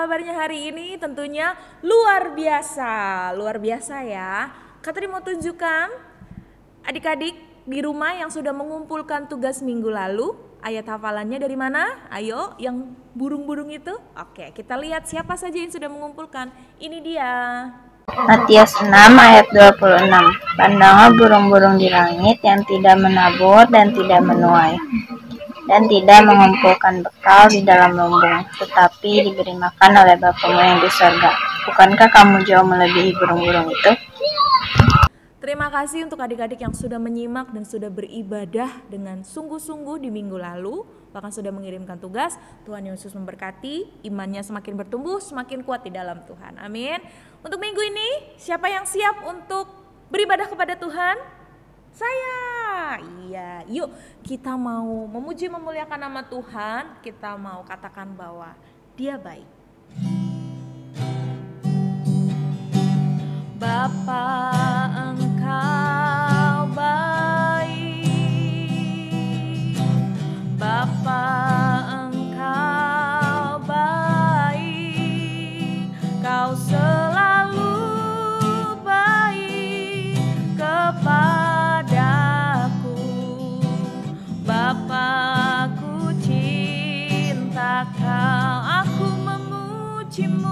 kabarnya hari ini? Tentunya luar biasa ya. Kak Tri mau tunjukkan adik-adik di rumah yang sudah mengumpulkan tugas minggu lalu. Ayat hafalannya dari mana? Ayo, yang burung-burung itu. Oke, kita lihat siapa saja yang sudah mengumpulkan. Ini dia. Matius 6 ayat 26. Pandanglah burung-burung di langit yang tidak menabur dan tidak menuai dan tidak mengumpulkan bekal di dalam lumbung, tetapi diberi makan oleh Bapamu yang di surga. Bukankah kamu jauh melebihi burung-burung itu? Terima kasih untuk adik-adik yang sudah menyimak dan sudah beribadah dengan sungguh-sungguh di minggu lalu, bahkan sudah mengirimkan tugas. Tuhan Yesus memberkati, imannya semakin bertumbuh, semakin kuat di dalam Tuhan. Amin. Untuk minggu ini, siapa yang siap untuk beribadah kepada Tuhan? Saya. Iya, yuk kita mau memuji memuliakan nama Tuhan, kita mau katakan bahwa Dia baik. Bapa, Engkau baik. Bapa, Engkau baik. Kau selalu baik kepadaku. Bapa, ku cinta Kau, aku memuji-Mu.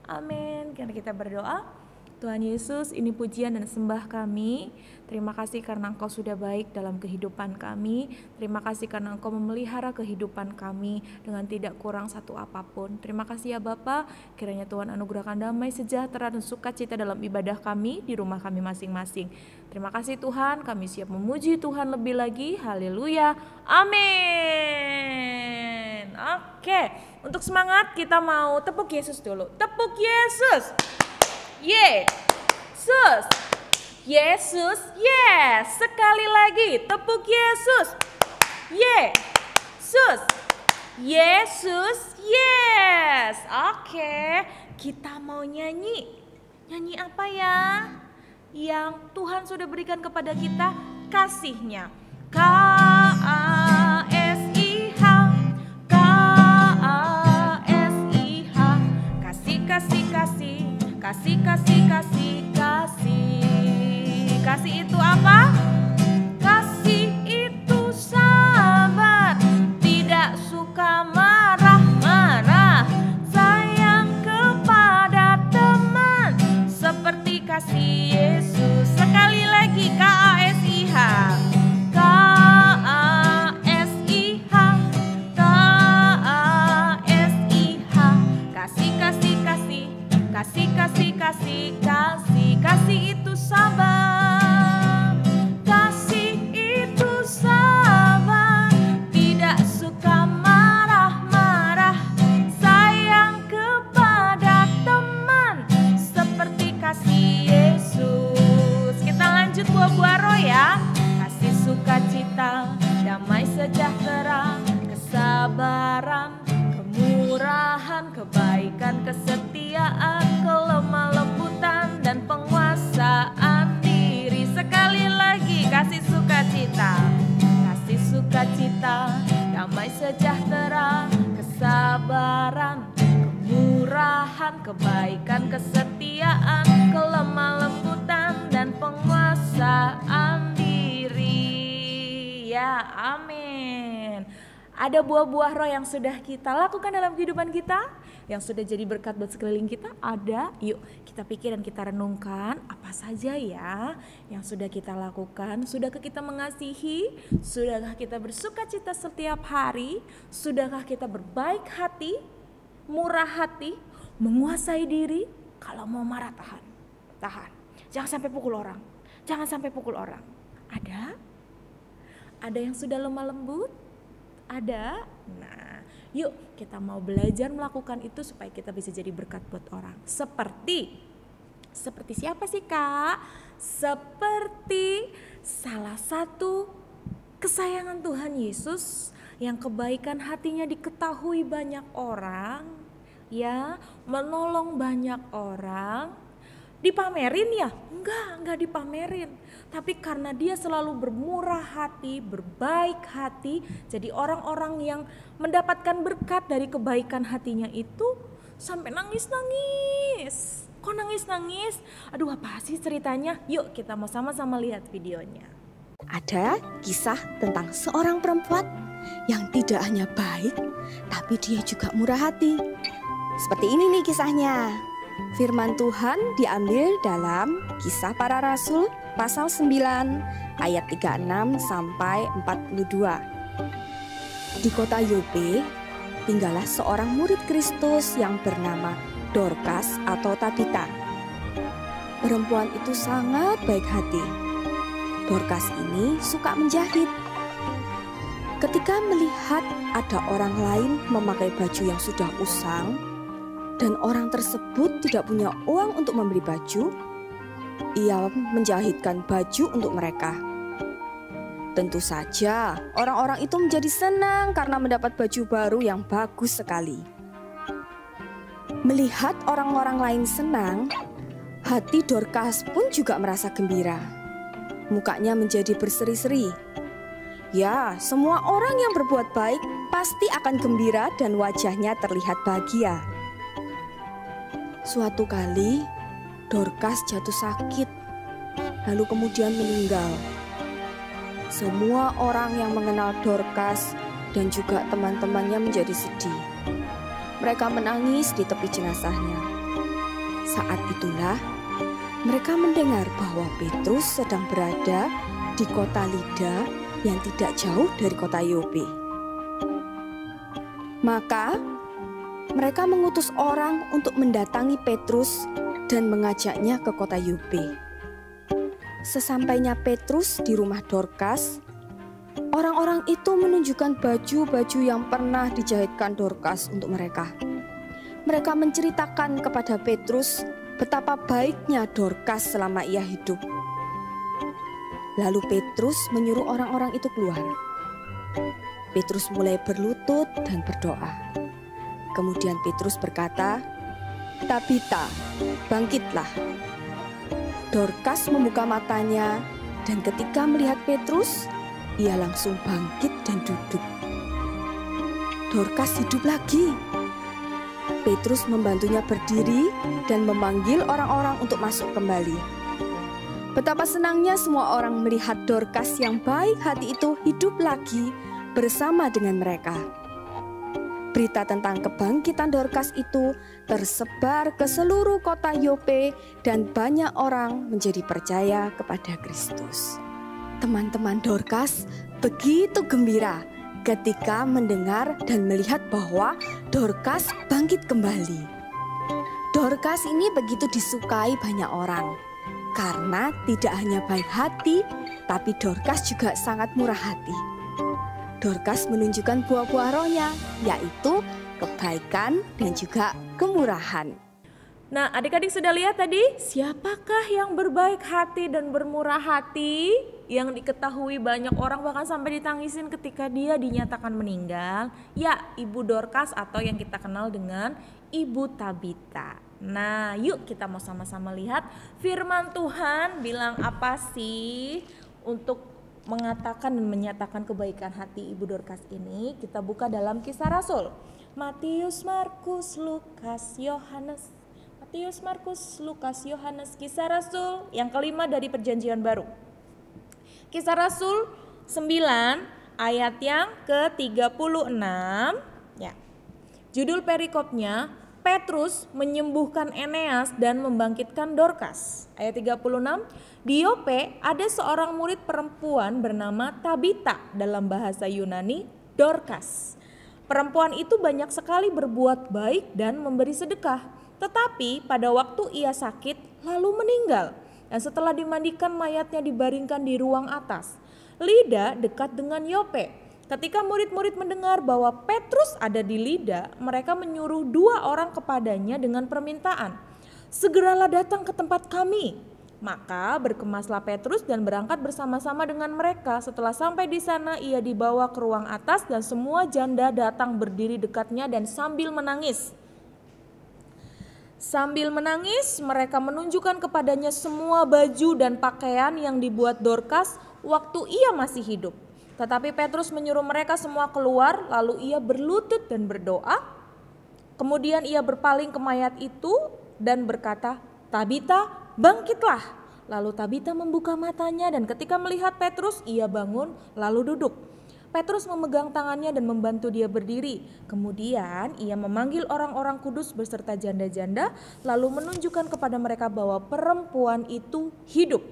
Amin. Karena kita berdoa, Tuhan Yesus, ini pujian dan sembah kami. Terima kasih karena Engkau sudah baik dalam kehidupan kami. Terima kasih karena Engkau memelihara kehidupan kami dengan tidak kurang satu apapun. Terima kasih ya Bapa, kiranya Tuhan anugerahkan damai, sejahtera dan sukacita dalam ibadah kami di rumah kami masing-masing. Terima kasih Tuhan, kami siap memuji Tuhan lebih lagi. Haleluya. Amin. Oke, untuk semangat kita mau tepuk Yesus dulu. Tepuk Yesus. Yesus. Yesus. Yes. Sekali lagi tepuk Yesus. Yesus. Yesus. Yes. Oke, kita mau nyanyi. Nyanyi apa ya? Yang Tuhan sudah berikan kepada kita, kasih-Nya. K-A-S-I-H, K-A-S-I-H. Kasih, kasih, kasih, kasih, kasih, kasih, kasih. Kasih itu apa? Kasih itu sabar, tidak suka marah-marah, sayang kepada teman, seperti kasih Yesus. Sekali lagi, K-A-S-I-H, K-A-S-I-H, K-A-S-I-H. Kasih, kasih, kasih, kasih, kasih, kasih, kasih. Kasih itu sabar, kasih itu sabar, tidak suka marah-marah, sayang kepada teman, seperti kasih Yesus. Kita lanjut buah-buah roh ya. Kasih, sukacita, damai sejahtera, kesabaran, kemurahan, kebaikan, kesetiaan, kelemah lembutan, dan penguasaan diri. Sekali lagi, kasih sukacita, kasih sukacita, damai sejahtera, kesabaran, kemurahan, kebaikan, kesetiaan, kelemah lembutan, dan penguasaan diri. Ya, amin. Ada buah-buah roh yang sudah kita lakukan dalam kehidupan kita. yang sudah jadi berkat buat sekeliling kita? Ada. Yuk kita pikir dan kita renungkan apa saja ya yang sudah kita lakukan. Sudahkah kita mengasihi? Sudahkah kita bersuka cita setiap hari? Sudahkah kita berbaik hati, murah hati, menguasai diri? Kalau mau marah tahan. Jangan sampai pukul orang. Jangan sampai pukul orang. Ada yang sudah lemah lembut? Ada. Nah, yuk kita mau belajar melakukan itu supaya kita bisa jadi berkat buat orang. Seperti siapa sih Kak? Seperti salah satu kesayangan Tuhan Yesus yang kebaikan hatinya diketahui banyak orang, ya, menolong banyak orang. Dipamerin ya? Enggak dipamerin. Tapi karena dia selalu bermurah hati, berbaik hati, jadi orang-orang yang mendapatkan berkat dari kebaikan hatinya itu sampai nangis-nangis. Kok nangis-nangis? Aduh, apa sih ceritanya? Yuk kita mau sama-sama lihat videonya. Ada kisah tentang seorang perempuan yang tidak hanya baik, tapi dia juga murah hati. Seperti ini nih kisahnya. Firman Tuhan diambil dalam Kisah Para Rasul pasal 9 ayat 36 sampai 42. Di kota Yope tinggallah seorang murid Kristus yang bernama Dorcas atau Tabita. Perempuan itu sangat baik hati. Dorcas ini suka menjahit. Ketika melihat ada orang lain memakai baju yang sudah usang dan orang tersebut tidak punya uang untuk membeli baju, ia menjahitkan baju untuk mereka. Tentu saja orang-orang itu menjadi senang karena mendapat baju baru yang bagus sekali. Melihat orang-orang lain senang, hati Dorcas pun juga merasa gembira. Mukanya menjadi berseri-seri. Ya, semua orang yang berbuat baik pasti akan gembira dan wajahnya terlihat bahagia. Suatu kali, Dorcas jatuh sakit, lalu kemudian meninggal. Semua orang yang mengenal Dorcas dan juga teman-temannya menjadi sedih. Mereka menangis di tepi jenazahnya. Saat itulah, mereka mendengar bahwa Petrus sedang berada di kota Lida yang tidak jauh dari kota Yope. Maka mereka mengutus orang untuk mendatangi Petrus dan mengajaknya ke kota Yope. Sesampainya Petrus di rumah Dorcas, orang-orang itu menunjukkan baju-baju yang pernah dijahitkan Dorcas untuk mereka. Mereka menceritakan kepada Petrus betapa baiknya Dorcas selama ia hidup. Lalu Petrus menyuruh orang-orang itu keluar. Petrus mulai berlutut dan berdoa. Kemudian Petrus berkata, "Tabita, bangkitlah." Dorcas membuka matanya dan ketika melihat Petrus, ia langsung bangkit dan duduk. Dorcas hidup lagi. Petrus membantunya berdiri dan memanggil orang-orang untuk masuk kembali. Betapa senangnya semua orang melihat Dorcas yang baik hati itu hidup lagi bersama dengan mereka. Berita tentang kebangkitan Dorcas itu tersebar ke seluruh kota Yope dan banyak orang menjadi percaya kepada Kristus. Teman-teman Dorcas begitu gembira ketika mendengar dan melihat bahwa Dorcas bangkit kembali. Dorcas ini begitu disukai banyak orang karena tidak hanya baik hati, tapi Dorcas juga sangat murah hati. Dorcas menunjukkan buah-buah rohnya, yaitu kebaikan dan juga kemurahan. Nah, adik-adik sudah lihat tadi, siapakah yang berbaik hati dan bermurah hati yang diketahui banyak orang bahkan sampai ditangisin ketika dia dinyatakan meninggal? Ya, Ibu Dorcas atau yang kita kenal dengan Ibu Tabita. Nah, yuk kita mau sama-sama lihat firman Tuhan bilang apa sih untuk mengatakan dan menyatakan kebaikan hati Ibu Dorcas ini. Kita buka dalam Kisah Rasul. Matius, Markus, Lukas, Yohanes. Matius, Markus, Lukas, Yohanes. Kisah Rasul yang kelima dari Perjanjian Baru. Kisah Rasul 9 ayat yang ke-36. Ya. Judul perikopnya, Petrus menyembuhkan Eneas dan membangkitkan Dorcas. Ayat 36, di Yope ada seorang murid perempuan bernama Tabita, dalam bahasa Yunani Dorcas. Perempuan itu banyak sekali berbuat baik dan memberi sedekah. Tetapi pada waktu ia sakit lalu meninggal. Dan setelah dimandikan mayatnya dibaringkan di ruang atas. Lida dekat dengan Yope. Ketika murid-murid mendengar bahwa Petrus ada di Lida, mereka menyuruh 2 orang kepadanya dengan permintaan, segeralah datang ke tempat kami. Maka berkemaslah Petrus dan berangkat bersama-sama dengan mereka. Setelah sampai di sana, ia dibawa ke ruang atas dan semua janda datang berdiri dekatnya dan sambil menangis. Sambil menangis, mereka menunjukkan kepadanya semua baju dan pakaian yang dibuat Dorcas waktu ia masih hidup. Tetapi Petrus menyuruh mereka semua keluar, lalu ia berlutut dan berdoa. Kemudian ia berpaling ke mayat itu dan berkata, Tabita, bangkitlah. Lalu Tabita membuka matanya dan ketika melihat Petrus, ia bangun lalu duduk. Petrus memegang tangannya dan membantu dia berdiri. Kemudian ia memanggil orang-orang kudus beserta janda-janda, lalu menunjukkan kepada mereka bahwa perempuan itu hidup.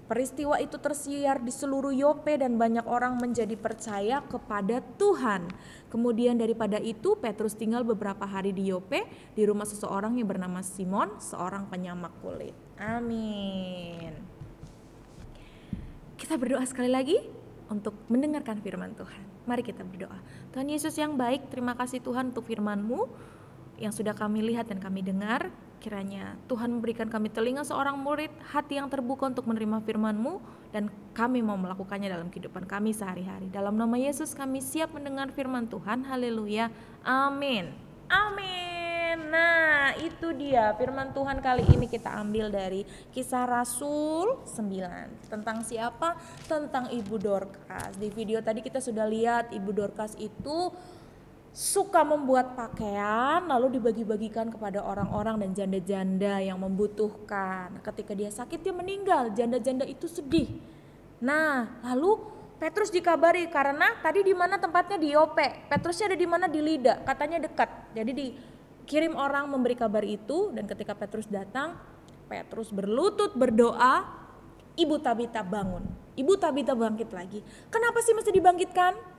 Peristiwa itu tersiar di seluruh Yope dan banyak orang menjadi percaya kepada Tuhan. Kemudian daripada itu Petrus tinggal beberapa hari di Yope di rumah seseorang yang bernama Simon, seorang penyamak kulit. Amin. Kita berdoa sekali lagi untuk mendengarkan firman Tuhan. Mari kita berdoa. Tuhan Yesus yang baik, terima kasih Tuhan untuk firman-Mu yang sudah kami lihat dan kami dengar. Kiranya Tuhan memberikan kami telinga seorang murid, hati yang terbuka untuk menerima firman-Mu, dan kami mau melakukannya dalam kehidupan kami sehari-hari. Dalam nama Yesus kami siap mendengar firman Tuhan. Haleluya. Amin. Amin. Nah, itu dia firman Tuhan kali ini kita ambil dari Kisah Rasul 9. Tentang siapa? Tentang Ibu Dorcas. Di video tadi kita sudah lihat Ibu Dorcas itu suka membuat pakaian lalu dibagi-bagikan kepada orang-orang dan janda-janda yang membutuhkan. Ketika dia sakit dia meninggal, janda-janda itu sedih. Nah, lalu Petrus dikabari karena tadi di mana tempatnya di Yope. Petrusnya ada di mana? Di Lida, katanya dekat. Jadi dikirim orang memberi kabar itu dan ketika Petrus datang, Petrus berlutut berdoa, Ibu Tabita bangun. Ibu Tabita bangkit lagi. Kenapa sih mesti dibangkitkan?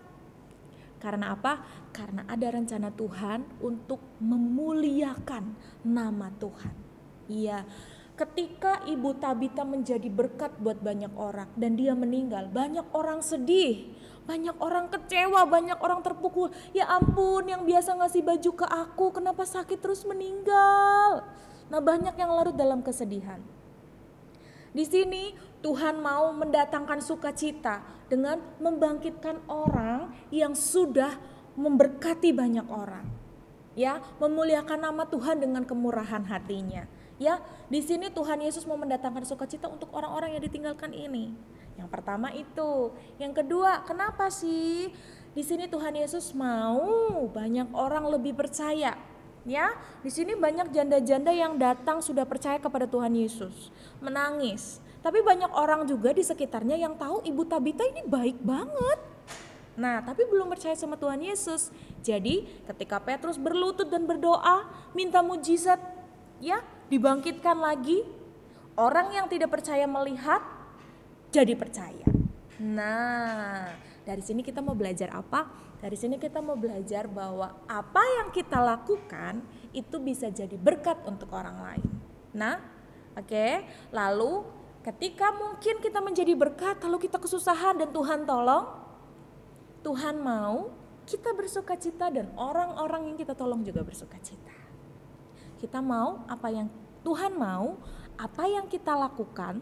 Karena apa? Karena ada rencana Tuhan untuk memuliakan nama Tuhan. Iya, ketika Ibu Tabita menjadi berkat buat banyak orang dan dia meninggal, banyak orang sedih, banyak orang kecewa, banyak orang terpukul. Ya ampun, yang biasa ngasih baju ke aku, kenapa sakit terus meninggal? Nah, banyak yang larut dalam kesedihan. Di sini Tuhan mau mendatangkan sukacita dengan membangkitkan orang yang sudah memberkati banyak orang. Ya, memuliakan nama Tuhan dengan kemurahan hatinya. Ya, di sini Tuhan Yesus mau mendatangkan sukacita untuk orang-orang yang ditinggalkan ini. Yang pertama itu. Yang kedua, kenapa sih di sini Tuhan Yesus mau banyak orang lebih percaya? Ya, di sini banyak janda-janda yang datang sudah percaya kepada Tuhan Yesus, menangis. Tapi banyak orang juga di sekitarnya yang tahu Ibu Tabita ini baik banget. Nah, tapi belum percaya sama Tuhan Yesus. Jadi, ketika Petrus berlutut dan berdoa, minta mujizat, ya, dibangkitkan lagi. Orang yang tidak percaya melihat jadi percaya. Nah, dari sini kita mau belajar apa? Dari sini kita mau belajar bahwa apa yang kita lakukan itu bisa jadi berkat untuk orang lain. Nah, oke. Lalu ketika mungkin kita menjadi berkat, lalu kita kesusahan dan Tuhan tolong, Tuhan mau kita bersukacita dan orang-orang yang kita tolong juga bersukacita. Kita mau apa yang Tuhan mau, apa yang kita lakukan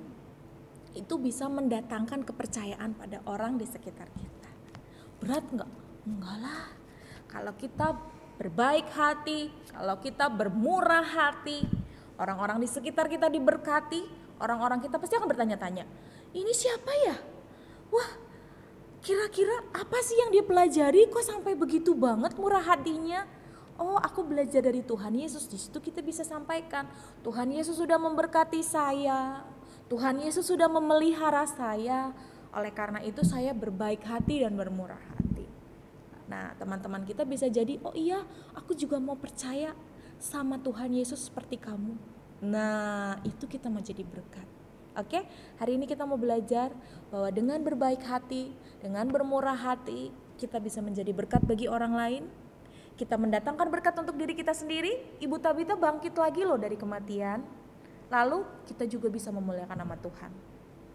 itu bisa mendatangkan kepercayaan pada orang di sekitar kita. Berat enggak? Enggak lah. Kalau kita berbaik hati, kalau kita bermurah hati, orang-orang di sekitar kita diberkati, orang-orang kita pasti akan bertanya-tanya, ini siapa ya? Wah, kira-kira apa sih yang dia pelajari kok sampai begitu banget murah hatinya? Oh, aku belajar dari Tuhan Yesus. Di situ kita bisa sampaikan, Tuhan Yesus sudah memberkati saya. Tuhan Yesus sudah memelihara saya. Oleh karena itu saya berbaik hati dan bermurah hati. Nah, teman-teman kita bisa jadi, oh iya, aku juga mau percaya. sama Tuhan Yesus seperti kamu. Nah, itu kita mau jadi berkat. Oke, hari ini kita mau belajar bahwa dengan berbaik hati, dengan bermurah hati, kita bisa menjadi berkat bagi orang lain. Kita mendatangkan berkat untuk diri kita sendiri. Ibu Tabita bangkit lagi loh dari kematian. Lalu kita juga bisa memuliakan nama Tuhan.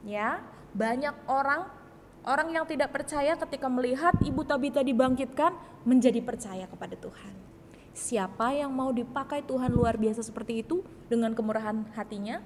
Ya, banyak orang yang tidak percaya ketika melihat Ibu Tabita dibangkitkan menjadi percaya kepada Tuhan. Siapa yang mau dipakai Tuhan luar biasa seperti itu dengan kemurahan hatinya?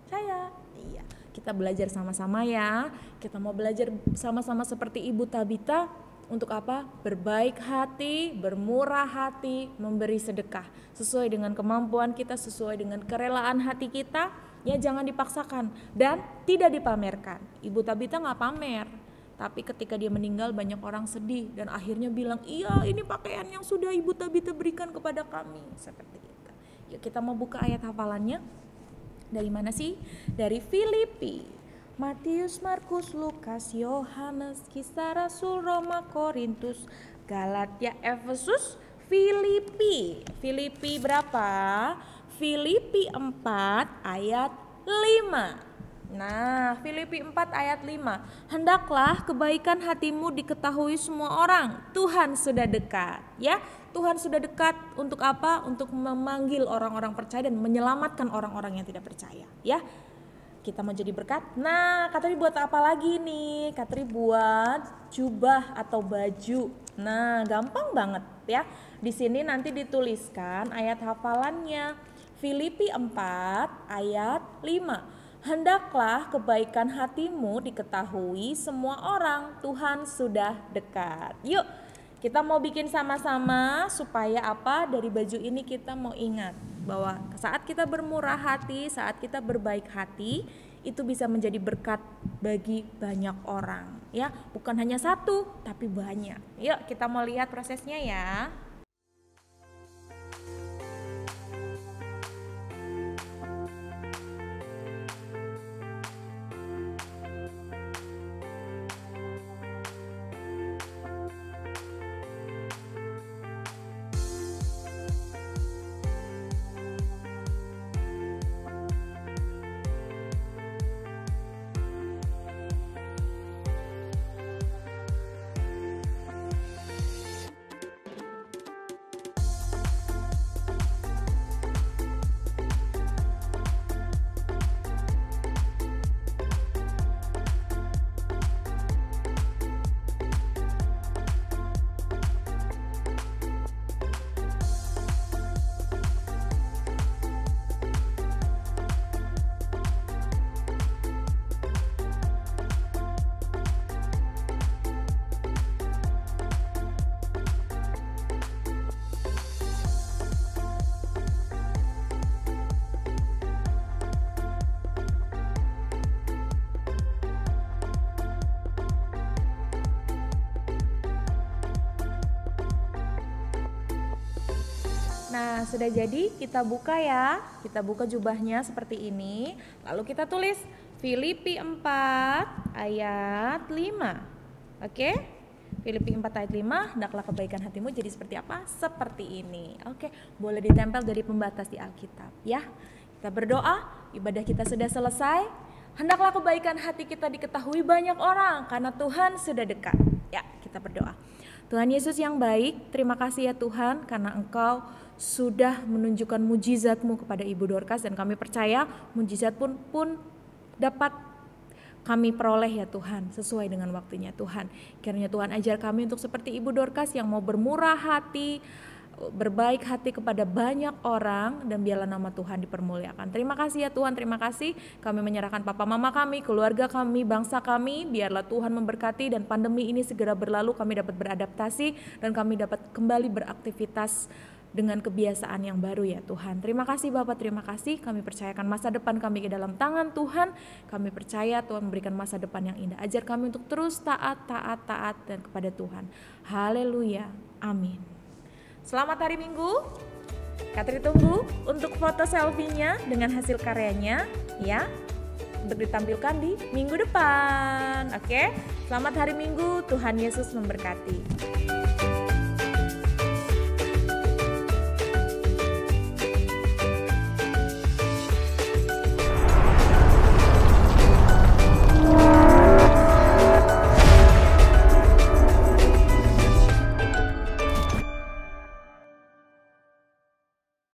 Saya. Iya, kita belajar sama-sama ya. Kita mau belajar sama-sama seperti Ibu Tabita. Untuk apa? Berbaik hati, bermurah hati, memberi sedekah. Sesuai dengan kemampuan kita, sesuai dengan kerelaan hati kita. Ya, jangan dipaksakan dan tidak dipamerkan. Ibu Tabita gak pamer. Tapi ketika dia meninggal banyak orang sedih dan akhirnya bilang, iya ini pakaian yang sudah Ibu Tabita berikan kepada kami. Seperti itu. Yuk kita mau buka ayat hafalannya. Dari mana sih? Dari Filipi, Matius, Markus, Lukas, Yohanes, Kisah Rasul, Roma, Korintus, Galatia, Efesus, Filipi. Filipi berapa? Filipi 4 ayat 5. Nah, Filipi 4 ayat 5. Hendaklah kebaikan hatimu diketahui semua orang. Tuhan sudah dekat, ya. Tuhan sudah dekat untuk apa? Untuk memanggil orang-orang percaya dan menyelamatkan orang-orang yang tidak percaya, ya. Kita mau jadi berkat. Nah, Katri buat apa lagi nih? Katri buat jubah atau baju. Nah, gampang banget ya. Di sini nanti dituliskan ayat hafalannya. Filipi 4 ayat 5. Hendaklah kebaikan hatimu diketahui semua orang. Tuhan sudah dekat. Yuk, kita mau bikin sama-sama supaya apa? Dari baju ini kita mau ingat bahwa saat kita bermurah hati, saat kita berbaik hati, itu bisa menjadi berkat bagi banyak orang, ya. Bukan hanya satu, tapi banyak. Yuk, kita mau lihat prosesnya ya. Nah, sudah jadi, kita buka ya. Kita buka jubahnya seperti ini. Lalu kita tulis Filipi 4 ayat 5. Oke? Filipi 4 ayat 5, hendaklah kebaikan hatimu jadi seperti apa? Seperti ini. Oke, boleh ditempel dari pembatas di Alkitab ya. Kita berdoa, ibadah kita sudah selesai. Hendaklah kebaikan hati kita diketahui banyak orang karena Tuhan sudah dekat. Ya, kita berdoa. Tuhan Yesus yang baik, terima kasih ya Tuhan karena Engkau sudah menunjukkan mujizat-Mu kepada Ibu Dorcas dan kami percaya mujizat pun dapat kami peroleh ya Tuhan sesuai dengan waktunya Tuhan. Kiranya Tuhan ajar kami untuk seperti Ibu Dorcas yang mau bermurah hati, berbaik hati kepada banyak orang dan biarlah nama Tuhan dipermuliakan. Terima kasih ya Tuhan, terima kasih. Kami menyerahkan papa mama kami, keluarga kami, bangsa kami, biarlah Tuhan memberkati dan pandemi ini segera berlalu, kami dapat beradaptasi dan kami dapat kembali beraktivitas dengan kebiasaan yang baru ya Tuhan. Terima kasih Bapak, terima kasih. Kami percayakan masa depan kami ke dalam tangan Tuhan. Kami percaya Tuhan memberikan masa depan yang indah. Ajar kami untuk terus taat dan kepada Tuhan. Haleluya. Amin. Selamat hari Minggu. Katri tunggu untuk foto selfie-nya dengan hasil karyanya ya. Untuk ditampilkan di minggu depan. Oke. Selamat hari Minggu. Tuhan Yesus memberkati.